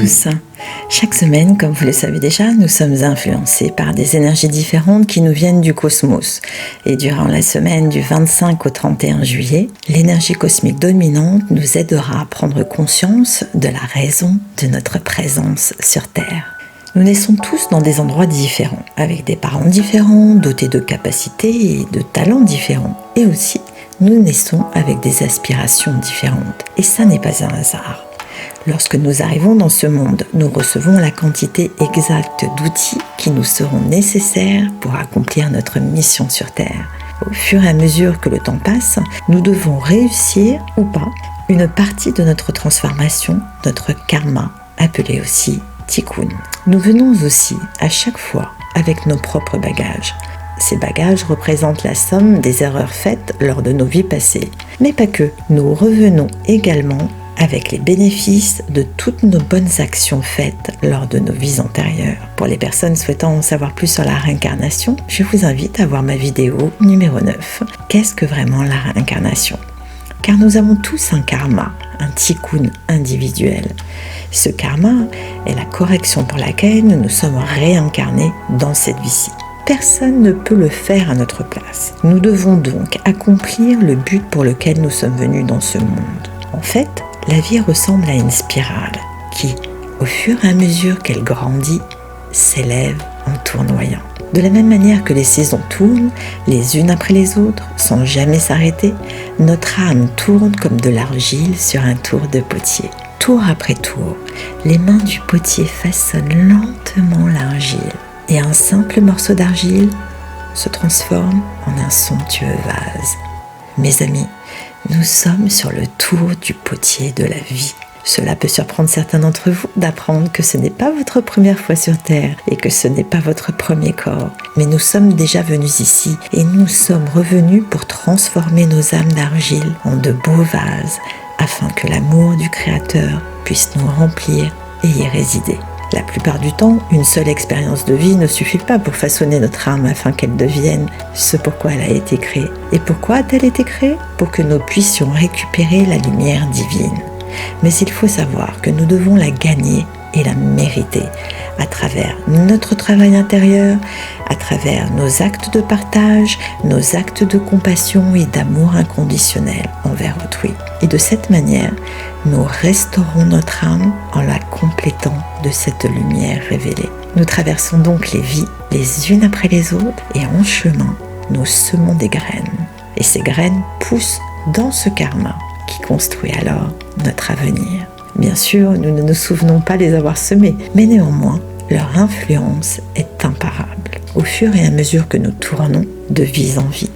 tous. Chaque semaine, comme vous le savez déjà, nous sommes influencés par des énergies différentes qui nous viennent du cosmos. Et durant la semaine du 25 au 31 juillet, l'énergie cosmique dominante nous aidera à prendre conscience de la raison de notre présence sur Terre. Nous naissons tous dans des endroits différents, avec des parents différents, dotés de capacités et de talents différents. Et aussi, nous naissons avec des aspirations différentes. Et ça n'est pas un hasard. Lorsque nous arrivons dans ce monde, nous recevons la quantité exacte d'outils qui nous seront nécessaires pour accomplir notre mission sur Terre. Au fur et à mesure que le temps passe, nous devons réussir ou pas une partie de notre transformation, notre karma, appelé aussi tikkun. Nous venons aussi à chaque fois avec nos propres bagages. Ces bagages représentent la somme des erreurs faites lors de nos vies passées. Mais pas que, nous revenons également avec les bénéfices de toutes nos bonnes actions faites lors de nos vies antérieures. Pour les personnes souhaitant en savoir plus sur la réincarnation, je vous invite à voir ma vidéo numéro 9. Qu'est-ce que vraiment la réincarnation ? Car nous avons tous un karma, un tikkun individuel. Ce karma est la correction pour laquelle nous nous sommes réincarnés dans cette vie-ci. Personne ne peut le faire à notre place. Nous devons donc accomplir le but pour lequel nous sommes venus dans ce monde. En fait, la vie ressemble à une spirale qui, au fur et à mesure qu'elle grandit, s'élève en tournoyant. De la même manière que les saisons tournent, les unes après les autres, sans jamais s'arrêter, notre âme tourne comme de l'argile sur un tour de potier. Tour après tour, les mains du potier façonnent lentement l'argile, et un simple morceau d'argile se transforme en un somptueux vase. Mes amis, nous sommes sur le tour du potier de la vie. Cela peut surprendre certains d'entre vous d'apprendre que ce n'est pas votre première fois sur Terre et que ce n'est pas votre premier corps. Mais nous sommes déjà venus ici et nous sommes revenus pour transformer nos âmes d'argile en de beaux vases afin que l'amour du Créateur puisse nous remplir et y résider. La plupart du temps, une seule expérience de vie ne suffit pas pour façonner notre âme afin qu'elle devienne ce pourquoi elle a été créée. Et pourquoi a-t-elle été créée ? Pour que nous puissions récupérer la lumière divine. Mais il faut savoir que nous devons la gagner et la mériter à travers notre travail intérieur, à travers nos actes de partage, nos actes de compassion et d'amour inconditionnel envers autrui. Et de cette manière, nous restaurons notre âme en la complétant de cette lumière révélée. Nous traversons donc les vies les unes après les autres et en chemin, nous semons des graines. Et ces graines poussent dans ce karma qui construit alors notre avenir. Bien sûr, nous ne nous souvenons pas les avoir semés, mais néanmoins, leur influence est imparable. Au fur et à mesure que nous tournons de vie en vie,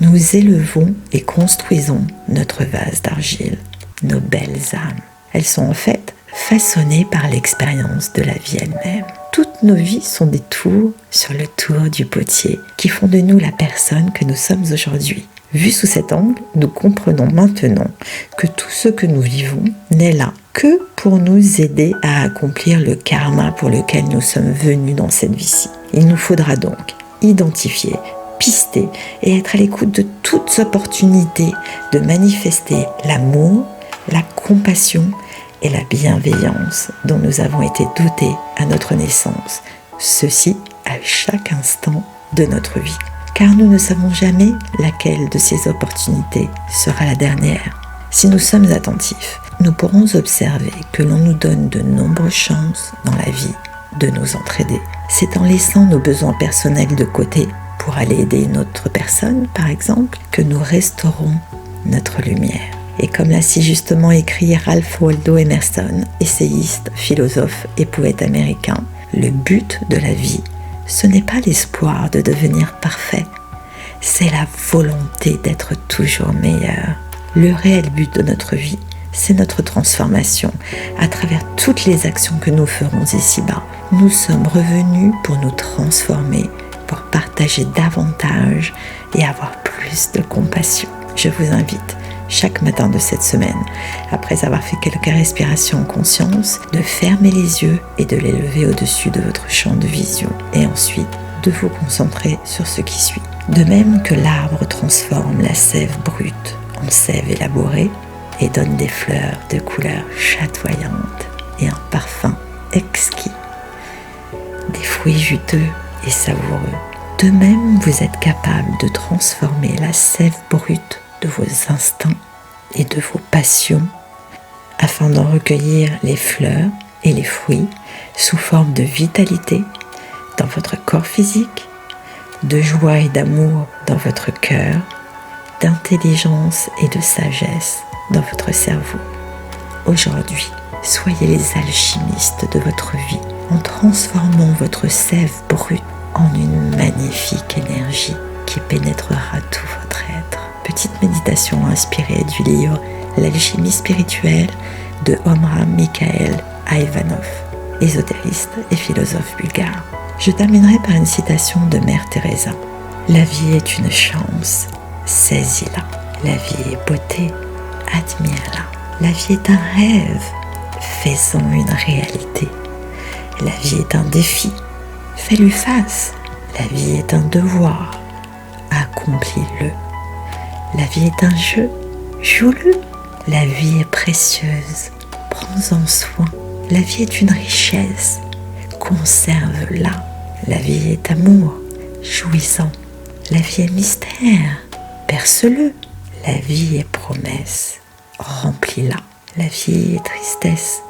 nous élevons et construisons notre vase d'argile, nos belles âmes. Elles sont en fait façonnées par l'expérience de la vie elle-même. Toutes nos vies sont des tours sur le tour du potier qui font de nous la personne que nous sommes aujourd'hui. Vu sous cet angle, nous comprenons maintenant que tout ce que nous vivons n'est là que pour nous aider à accomplir le karma pour lequel nous sommes venus dans cette vie-ci. Il nous faudra donc identifier, pister et être à l'écoute de toutes opportunités de manifester l'amour, la compassion et la bienveillance dont nous avons été dotés à notre naissance. Ceci à chaque instant de notre vie. Car nous ne savons jamais laquelle de ces opportunités sera la dernière. Si nous sommes attentifs, nous pourrons observer que l'on nous donne de nombreuses chances dans la vie de nous entraider. C'est en laissant nos besoins personnels de côté pour aller aider une autre personne, par exemple, que nous restaurons notre lumière. Et comme l'a si justement écrit Ralph Waldo Emerson, essayiste, philosophe et poète américain, le but de la vie, ce n'est pas l'espoir de devenir parfait, c'est la volonté d'être toujours meilleur. Le réel but de notre vie, c'est notre transformation à travers toutes les actions que nous ferons ici-bas. Nous sommes revenus pour nous transformer, pour partager davantage et avoir plus de compassion. Je vous invite chaque matin de cette semaine, après avoir fait quelques respirations en conscience, de fermer les yeux et de les lever au-dessus de votre champ de vision. Et ensuite, de vous concentrer sur ce qui suit. De même que l'arbre transforme la sève brute en sève élaborée et donne des fleurs de couleurs chatoyantes et un parfum exquis. Des fruits juteux et savoureux. De même, vous êtes capable de transformer la sève brute de vos instincts et de vos passions afin d'en recueillir les fleurs et les fruits sous forme de vitalité dans votre corps physique, de joie et d'amour dans votre cœur, d'intelligence et de sagesse dans votre cerveau. Aujourd'hui, soyez les alchimistes de votre vie en transformant votre sève brute en une magnifique énergie qui pénétrera tout votre être. Petite méditation inspirée du livre L'alchimie spirituelle de Omram Mikhaël Aïvanhov, ésotériste et philosophe bulgare. Je terminerai par une citation de Mère Teresa. La vie est une chance, saisis-la. La vie est beauté, admire-la. La vie est un rêve, fais-en une réalité. La vie est un défi, fais-lui face. La vie est un devoir, accomplis-le. La vie est un jeu, joue-le. La vie est précieuse, prends-en soin. La vie est une richesse, conserve-la. La vie est amour, jouis-en. La vie est mystère, perce-le. La vie est promesse, remplis-la. La vie est tristesse,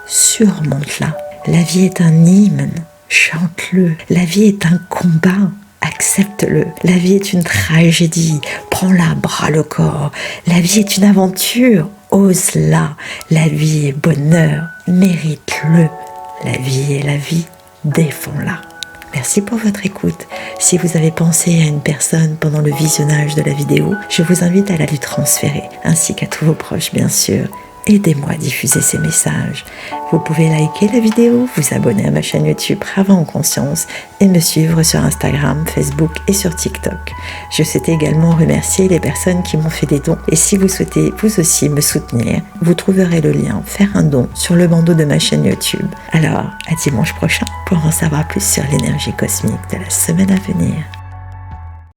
surmonte-la. La vie est un hymne, chante-le. La vie est un combat, accepte-le. La vie est une tragédie, prends-la bras le corps. La vie est une aventure, ose-la. La vie est bonheur, mérite-le. La vie est la vie, défends-la. Merci pour votre écoute. Si vous avez pensé à une personne pendant le visionnage de la vidéo, je vous invite à la lui transférer, ainsi qu'à tous vos proches bien sûr. Aidez-moi à diffuser ces messages. Vous pouvez liker la vidéo, vous abonner à ma chaîne YouTube Travaux en Conscience et me suivre sur Instagram, Facebook et sur TikTok. Je souhaite également remercier les personnes qui m'ont fait des dons. Et si vous souhaitez vous aussi me soutenir, vous trouverez le lien Faire un don sur le bandeau de ma chaîne YouTube. Alors, à dimanche prochain pour en savoir plus sur l'énergie cosmique de la semaine à venir.